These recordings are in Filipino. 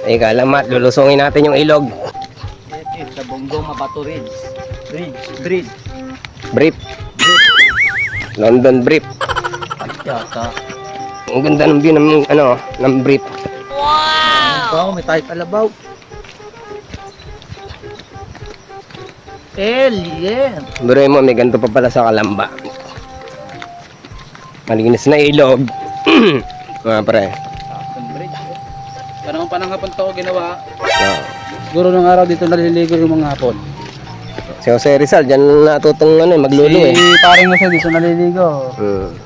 Ay kalamat, lulusungin natin yung ilog. Sa Bonggong Mabato Ridge. Bridge. Brief. London brief. Yata. Ang ganda ng view ng ano, ng brief. Wow! May tayo kalabaw. Alien! Buray mo, may ganito pa pala sa Kalamba. Malinis na ilog. Mga pre. Bridge. Parang pananghapon to ginawa. Oh. Siguro ng araw dito naliligo yung mga hapon. Si Jose Rizal, dyan natutong ano, maglulu eh. Si paring Jose dito naliligo.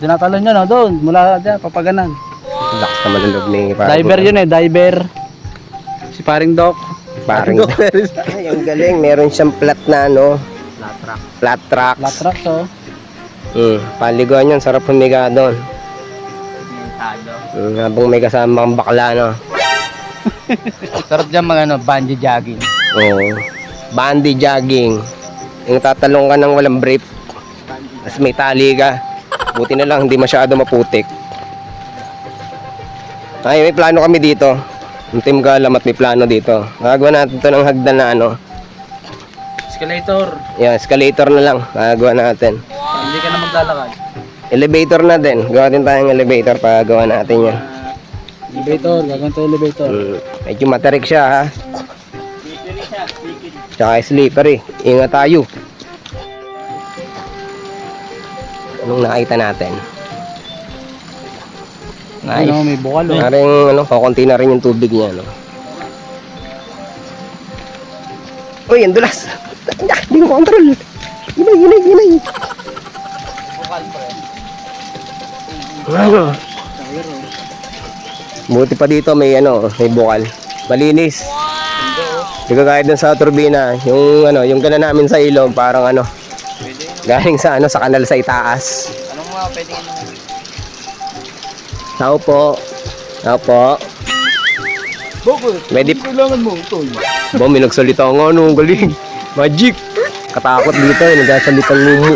Doon natalon yun, doon. Mula dyan, papaganan. Lakas naman ang loob ni Paring. Diver yun eh, diver. Si paring Doc. Paring. Ay, ang galing. Meron siyang flat na ano. Flat track. Latrax oh. Paliguan yun. Sarap humiga doon. Habang may kasama kang bakla, no. Sarap dyan mga ano, bungee jogging. Oo. Bandy jogging. Yung tatalong ka ng walang brief. Tapos may tali ka. Buti na lang, hindi masyado maputik. Ay, may plano kami dito. Yung Team Galamat may plano dito. Gagawa natin to ng hagdan na ano. Escalator. Yan, escalator na lang. Gagawa natin. Hindi ka na maglalakad. Elevator na din. Gawa din tayong elevator para gawa natin yan. Elevator, gagawin tayo elevator. Medyo matarik siya ha. Tsaka slippery. Ingat tayo. Anong nakita natin? Nice. Ano, may bukal oh. Maring ano, kukunti na rin yung tubig niya, no. Uy, ang dulas. Hindi ko control. Inay. Bukal pre. Ano? Buti pa dito may ano, may bukal. Malinis. Hindi ka kahit dun sa turbina, yung ano, yung gana namin sa ilog, parang ano, galing sa ano, sa kanal sa itaas. Anong mga pwede naman? Tao po. Bakit? Pwede. Kailangan mo ito. Ba, may nagsalita nga, ano, galing. Magic. Katakot dito, nagsasalita ng mumu.